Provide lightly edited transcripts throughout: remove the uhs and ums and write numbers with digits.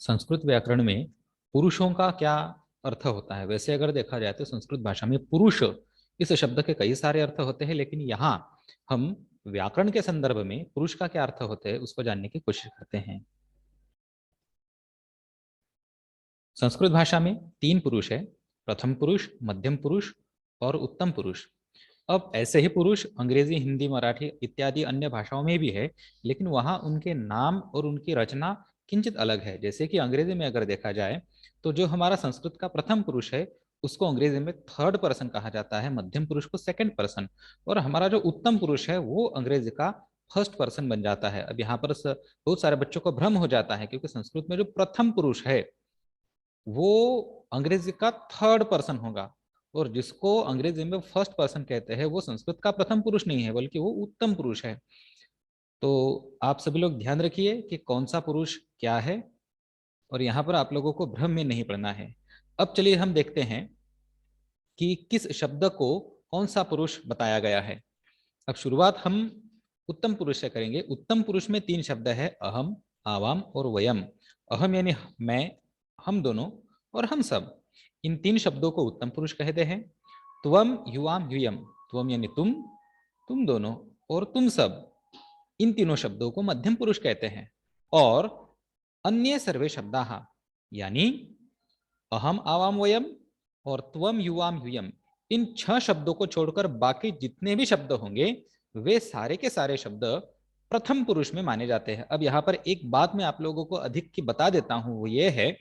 संस्कृत व्याकरण में पुरुषों का क्या अर्थ होता है। वैसे अगर देखा जाए तो संस्कृत भाषा में पुरुष इस शब्द के कई सारे अर्थ होते हैं, लेकिन यहाँ हम व्याकरण के संदर्भ में पुरुष का क्या अर्थ होते हैं उसको जानने की कोशिश करते हैं। संस्कृत भाषा में तीन पुरुष है, प्रथम पुरुष, मध्यम पुरुष और उत्तम पुरुष। अब ऐसे ही पुरुष अंग्रेजी, हिंदी, मराठी इत्यादि अन्य भाषाओं में भी है, लेकिन वहां उनके नाम और उनकी रचना किंचित अलग है। जैसे कि अंग्रेजी में अगर देखा जाए तो जो हमारा संस्कृत का प्रथम पुरुष है उसको अंग्रेजी में थर्ड पर्सन कहा जाता है, मध्यम पुरुष को सेकंड पर्सन, और हमारा जो उत्तम पुरुष है वो अंग्रेजी का फर्स्ट पर्सन बन जाता है। अब यहाँ पर बहुत सारे बच्चों को भ्रम हो जाता है, क्योंकि संस्कृत में जो प्रथम पुरुष है वो अंग्रेजी का थर्ड पर्सन होगा, और जिसको अंग्रेजी में फर्स्ट पर्सन कहते हैं वो संस्कृत का प्रथम पुरुष नहीं है बल्कि वो उत्तम पुरुष है। तो आप सभी लोग ध्यान रखिए कि कौन सा पुरुष क्या है, और यहाँ पर आप लोगों को भ्रम में नहीं पड़ना है। अब चलिए हम देखते हैं कि किस शब्द को कौन सा पुरुष बताया गया है। अब शुरुआत हम उत्तम पुरुष से करेंगे। उत्तम पुरुष में तीन शब्द है, अहम, आवाम और वयम। अहम यानी मैं, हम दोनों और हम सब, इन तीन शब्दों को उत्तम पुरुष कहते हैं। त्वम, युवाम, यूयम, त्वम यानी तुम दोनों और तुम सब, इन तीनों शब्दों को मध्यम पुरुष कहते हैं। और अन्य सर्वे शब्दाः यानी अहम, आवाम, वयम और त्वम, युवाम, यूयम, इन 6 शब्दों को छोड़कर बाकी जितने भी शब्द होंगे वे सारे के सारे शब्द प्रथम पुरुष में माने जाते हैं। अब यहाँ पर एक बात मैं आप लोगों को अधिक की बता देता हूं, वो ये है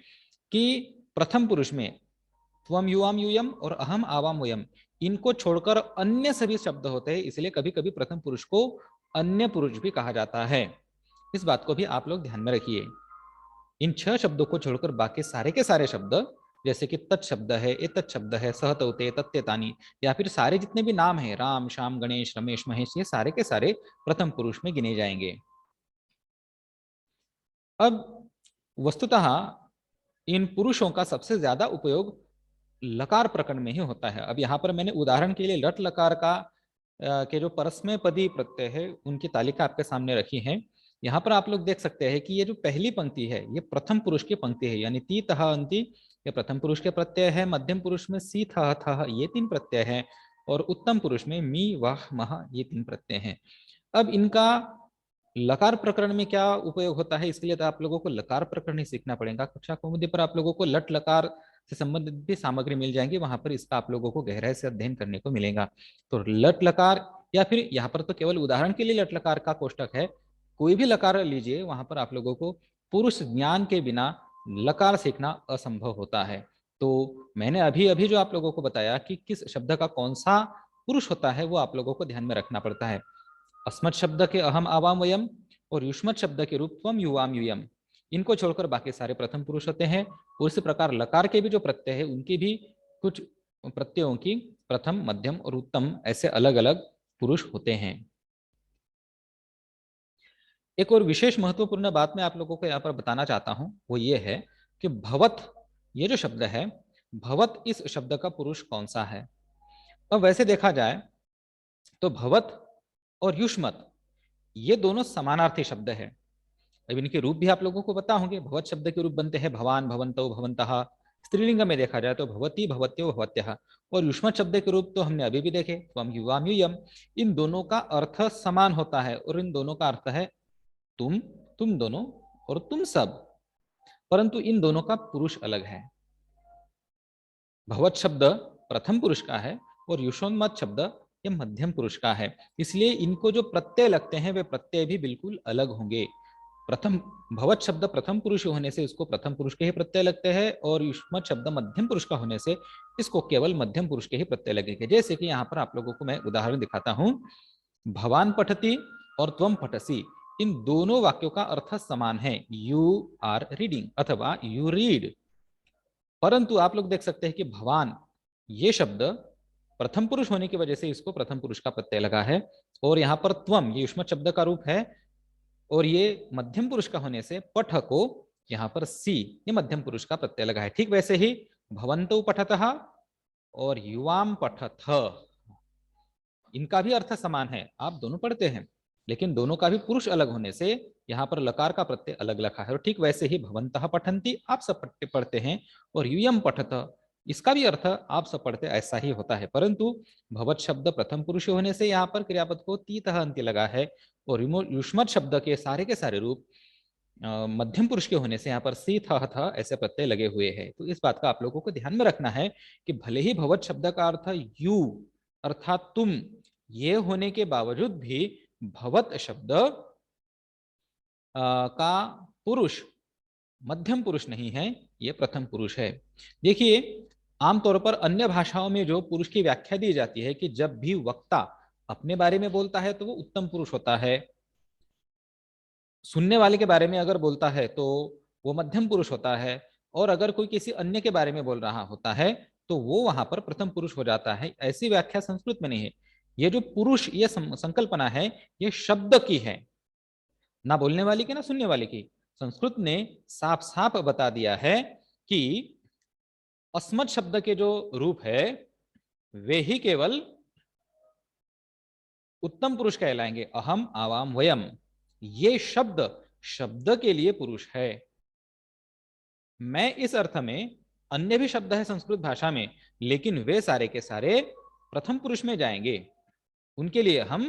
कि प्रथम पुरुष में त्वम, युवाम, यूयम और अहम, आवाम, वयम, इनको छोड़कर अन्य सभी शब्द होते हैं, इसलिए कभी कभी प्रथम पुरुष को अन्य पुरुष भी कहा जाता है। इस बात को भी आप लोग ध्यान में रखिए। इन 6 शब्दों को छोड़कर बाकी सारे के सारे शब्द, जैसे कि तत् शब्द है, एतत् शब्द है, सहतौते, तत्यतानी, या फिर सारे जितने भी नाम है, राम, श्याम, गणेश, रमेश, महेश, ये सारे के सारे प्रथम पुरुष में गिने जाएंगे। अब वस्तुतः इन पुरुषों का सबसे ज्यादा उपयोग लकार प्रकरण में ही होता है। अब यहाँ पर मैंने उदाहरण के लिए लट लकार का के जो परस्मय पदी प्रत्यय है उनकी तालिका आपके सामने रखी है। यहाँ पर आप लोग देख सकते हैं कि ये जो पहली पंक्ति है ये प्रथम पुरुष की पंक्ति है, यानी ती, तह, अंति, ये प्रथम पुरुष के प्रत्यय है। मध्यम पुरुष में सी, थह, थह, ये 3 प्रत्यय है, और उत्तम पुरुष में मी, वाह, मह, ये 3 प्रत्यय हैं। अब इनका लकार प्रकरण में क्या उपयोग होता है, इसके लिए तो आप लोगों को लकार प्रकरण ही सीखना पड़ेगा। कक्षा कौमुदी पर आप लोगों को लट लकार से संबंधित भी सामग्री मिल जाएंगी, वहां पर इसका आप लोगों को गहराई से अध्ययन करने को मिलेगा। तो लट लकार, या फिर यहाँ पर तो केवल उदाहरण के लिए लट लकार का कोष्टक है, कोई भी लकार लीजिए, वहां पर आप लोगों को पुरुष ज्ञान के बिना लकार सीखना असंभव होता है। तो मैंने अभी अभी जो आप लोगों को बताया कि किस शब्द का कौन सा पुरुष होता है वो आप लोगों को ध्यान में रखना पड़ता है। अस्मत् शब्द के अहम, आवाम, वयम और युष्मत शब्द के रूप त्वम, युवाम, यूयम, इनको छोड़कर बाकी सारे प्रथम पुरुष होते हैं। और इसी प्रकार लकार के भी जो प्रत्यय है उनकी भी कुछ प्रत्ययों की प्रथम, मध्यम और उत्तम ऐसे अलग अलग पुरुष होते हैं। एक और विशेष महत्वपूर्ण बात मैं आप लोगों को यहाँ पर बताना चाहता हूं, वो ये है कि भवत, ये जो शब्द है, भवत इस शब्द का पुरुष कौन सा है। अब वैसे देखा जाए तो भवत और युष्मत ये दोनों समानार्थी शब्द है। अब इनके रूप भी आप लोगों को पता होंगे। भवत शब्द के रूप बनते हैं भवान, भवंतो, भवंतः। स्त्रीलिंग में देखा जाए तो भवती, भवत्यो, भवत्यः। और युष्मत शब्द के रूप तो हमने अभी भी देखे, त्वम, युवाम, यूयम। इन दोनों का अर्थ समान होता है, और इन दोनों का अर्थ है तुम दोनों और तुम सब, परंतु इन दोनों का पुरुष अलग है। भवत शब्द प्रथम पुरुष का है और युषोन्मत शब्द ये मध्यम पुरुष का है, इसलिए इनको जो प्रत्यय लगते हैं वे प्रत्यय भी बिल्कुल अलग होंगे। प्रथम भवत शब्द प्रथम पुरुष होने से इसको प्रथम पुरुष के ही प्रत्यय लगते हैं, और युष्मत शब्द मध्यम पुरुष का होने से इसको केवल मध्यम पुरुष के ही प्रत्यय लगेंगे। जैसे कि यहाँ पर आप लोगों को मैं उदाहरण दिखाता हूं, भवान पठती और त्वम पठसी, इन दोनों वाक्यों का अर्थ समान है, यू आर रीडिंग अथवा यू रीड। परंतु आप लोग देख सकते हैं कि भवान ये शब्द प्रथम पुरुष होने की वजह से इसको प्रथम पुरुष का प्रत्यय लगा है, और यहाँ पर त्वम ये युष्मत शब्द का रूप है, और ये मध्यम पुरुष का होने से पठ को यहाँ पर सी ये मध्यम पुरुष का प्रत्यय लगा है। ठीक वैसे ही भवंतो पठतः और युवाम पठथ, इनका भी अर्थ समान है, आप दोनों पढ़ते हैं, लेकिन दोनों का भी पुरुष अलग होने से यहाँ पर लकार का प्रत्यय अलग लिखा है। और ठीक वैसे ही भवन्तः पठन्ति, आप सब पढ़ते हैं, और यूयम पठत, इसका भी अर्थ आप सब पढ़ते ऐसा ही होता है, परंतु भवत शब्द प्रथम पुरुष होने से यहाँ पर क्रियापद को तीतः अंत्य लगा है, और युष्मत् शब्द के सारे रूप मध्यम पुरुष के होने से यहाँ पर सी था ऐसे प्रत्यय लगे हुए हैं। तो इस बात का आप लोगों को ध्यान में रखना है कि भले ही भवत शब्द का अर्थ यू अर्थात तुम ये होने के बावजूद भी भवत शब्द का पुरुष मध्यम पुरुष नहीं है, ये प्रथम पुरुष है। देखिए आमतौर पर अन्य भाषाओं में जो पुरुष की व्याख्या दी जाती है कि जब भी वक्ता अपने बारे में बोलता है तो वो उत्तम पुरुष होता है, सुनने वाले के बारे में अगर बोलता है तो वो मध्यम पुरुष होता है, और अगर कोई किसी अन्य के बारे में बोल रहा होता है तो वो वहां पर प्रथम पुरुष हो जाता है। ऐसी व्याख्या संस्कृत में नहीं है। ये जो पुरुष ये संकल्पना है ये शब्द की है, ना बोलने वाली की ना सुनने वाले की। संस्कृत ने साफ साफ बता दिया है कि अस्मत् शब्द के जो रूप है वे ही केवल उत्तम पुरुष कहलाएंगे। अहम आवाम वयम, ये शब्द शब्द के लिए पुरुष है। मैं इस अर्थ में, अन्य भी शब्द है संस्कृत भाषा में, लेकिन वे सारे के सारे प्रथम पुरुष में जाएंगे। उनके लिए हम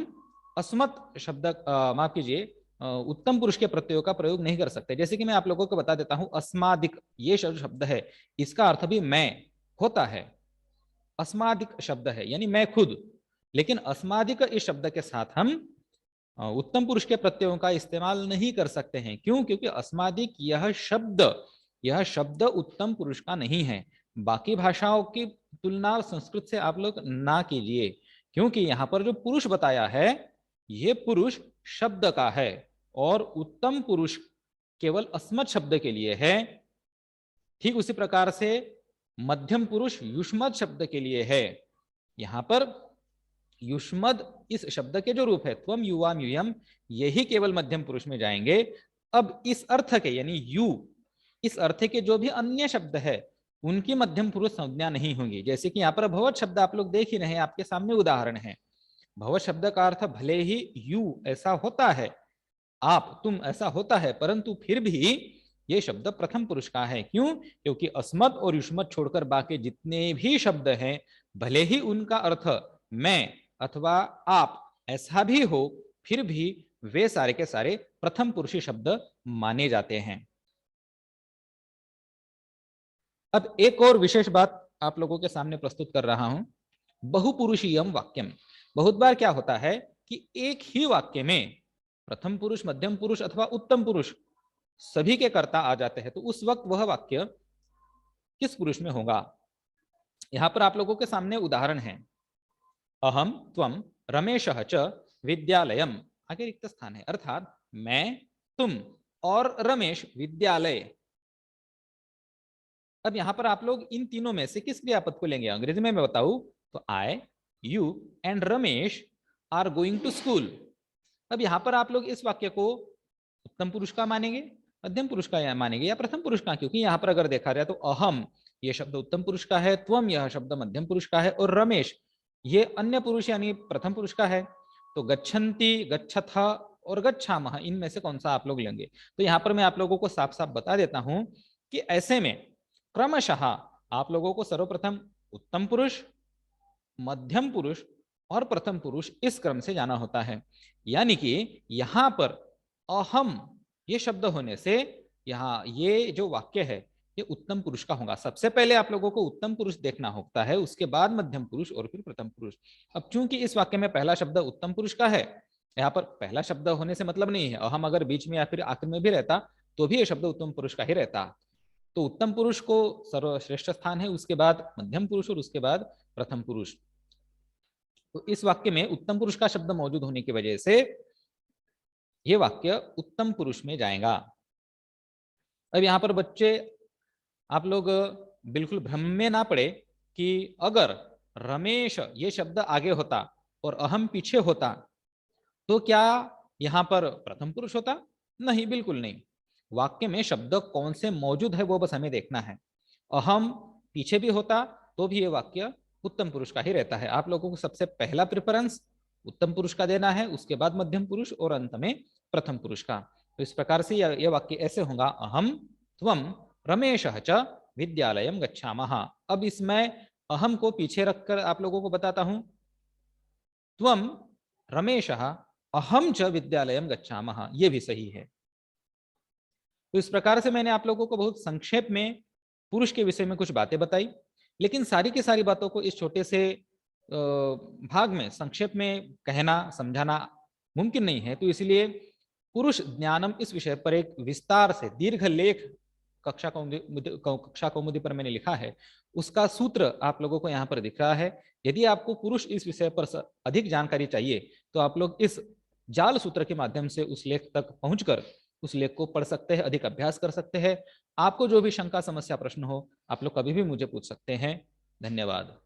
अस्मत् शब्द माफ कीजिए उत्तम पुरुष के प्रत्ययों का प्रयोग नहीं कर सकते। जैसे कि मैं आप लोगों को बता देता हूं, अस्मादिक ये शब्द है, इसका अर्थ भी मैं होता है। अस्मादिक शब्द है यानी मैं खुद, लेकिन अस्मादिक इस शब्द के साथ हम उत्तम पुरुष के प्रत्ययों का इस्तेमाल नहीं कर सकते हैं। क्यों? क्योंकि अस्मादिक यह शब्द उत्तम पुरुष का नहीं है। बाकी भाषाओं की तुलना संस्कृत से आप लोग ना कीजिए, क्योंकि यहाँ पर जो पुरुष बताया है ये पुरुष शब्द का है, और उत्तम पुरुष केवल अस्मत् शब्द के लिए है। ठीक उसी प्रकार से मध्यम पुरुष युष्मद् शब्द के लिए है। यहां पर युष्मद् इस शब्द के जो रूप है त्वम युवाम यूयम, यही केवल मध्यम पुरुष में जाएंगे। अब इस अर्थ के यानी यू, इस अर्थ के जो भी अन्य शब्द है उनकी मध्यम पुरुष संज्ञा नहीं होंगी। जैसे कि यहाँ पर भवत शब्द आप लोग देख ही रहे हैं, आपके सामने उदाहरण है। भवत शब्द का अर्थ भले ही यू ऐसा होता है, आप तुम ऐसा होता है, परंतु फिर भी ये शब्द प्रथम पुरुष का है। क्यों? क्योंकि अस्मत् और युष्मत् छोड़कर बाकी जितने भी शब्द हैं भले ही उनका अर्थ मैं अथवा आप ऐसा भी हो, फिर भी वे सारे के सारे प्रथम पुरुषी शब्द माने जाते हैं। अब एक और विशेष बात आप लोगों के सामने प्रस्तुत कर रहा हूं, बहुपुरुषीयम वाक्यम। बहुत बार क्या होता है कि एक ही वाक्य में प्रथम पुरुष, मध्यम पुरुष अथवा उत्तम पुरुष सभी के कर्ता आ जाते हैं, तो उस वक्त वह वाक्य किस पुरुष में होगा? यहां पर आप लोगों के सामने उदाहरण है, अहम त्वम रमेशः च विद्यालयम, आगे रिक्त स्थान है, अर्थात मैं, तुम और रमेश विद्यालय। अब यहां पर आप लोग इन तीनों में से किस क्रियापद को लेंगे? अंग्रेजी में मैं बताऊं तो I, you and Ramesh are going to school. अब यहां पर आप लोग इस वाक्य को उत्तम पुरुष का मानेंगे, मध्यम पुरुष का मानेंगे या प्रथम पुरुष का? क्योंकि यहां पर अगर देखा जाए तो अहम ये शब्द उत्तम पुरुष का है, त्वम यह शब्द मध्यम पुरुष का है, और रमेश ये अन्य पुरुष यानी प्रथम पुरुष का है। तो गच्छन्ति, गच्छथ और गच्छामः, इनमें से कौन सा आप लोग लेंगे? तो यहां पर मैं आप लोगों को साफ साफ बता देता हूं कि ऐसे में क्रमशः आप लोगों को सर्वप्रथम उत्तम पुरुष, मध्यम पुरुष और प्रथम पुरुष इस क्रम से जाना होता है। यानी कि यहां पर अहम ये शब्द होने से यहाँ ये जो वाक्य है ये उत्तम पुरुष का होगा। सबसे पहले आप लोगों को उत्तम पुरुष देखना होता है, उसके बाद मध्यम पुरुष और फिर प्रथम पुरुष। अब चूंकि इस वाक्य में पहला शब्द उत्तम पुरुष का है, यहाँ पर पहला शब्द होने से मतलब नहीं है, अहम अगर बीच में या फिर आखिर में भी रहता तो भी ये शब्द उत्तम पुरुष का ही रहता। तो उत्तम पुरुष को सर्वश्रेष्ठ स्थान है, उसके बाद मध्यम पुरुष और उसके बाद प्रथम पुरुष। तो इस वाक्य में उत्तम पुरुष का शब्द मौजूद होने की वजह से यह वाक्य उत्तम पुरुष में जाएगा। अब यहां पर बच्चे आप लोग बिल्कुल भ्रम में ना पड़े कि अगर रमेश ये शब्द आगे होता और अहम पीछे होता तो क्या यहां पर प्रथम पुरुष होता? नहीं, बिल्कुल नहीं। वाक्य में शब्द कौन से मौजूद है वो बस हमें देखना है। अहम पीछे भी होता तो भी ये वाक्य उत्तम पुरुष का ही रहता है। आप लोगों को सबसे पहला प्रेफरेंस उत्तम पुरुष का देना है, उसके बाद मध्यम पुरुष और अंत में प्रथम पुरुष का। तो इस प्रकार से यह वाक्य ऐसे होगा, अहम त्वम रमेशः च विद्यालयं गच्छामः। अब इसमें अहम को पीछे रखकर आप लोगों को बताता हूं, त्वम रमेशः अहम च विद्यालयं गच्छामः, ये भी सही है। तो इस प्रकार से मैंने आप लोगों को बहुत संक्षेप में पुरुष के विषय में कुछ बातें बताई, लेकिन सारी की सारी बातों को इस छोटे से भाग में संक्षेप में कहना समझाना मुमकिन नहीं है। तो इसलिए पुरुष ज्ञानम इस विषय पर एक विस्तार से दीर्घ लेख कक्षा कौमुदी पर मैंने लिखा है, उसका सूत्र आप लोगों को यहाँ पर दिख रहा है। यदि आपको पुरुष इस विषय पर अधिक जानकारी चाहिए तो आप लोग इस जाल सूत्र के माध्यम से उस लेख तक पहुंचकर उस लेख को पढ़ सकते हैं, अधिक अभ्यास कर सकते हैं। आपको जो भी शंका समस्या प्रश्न हो आप लोग कभी भी मुझे पूछ सकते हैं। धन्यवाद।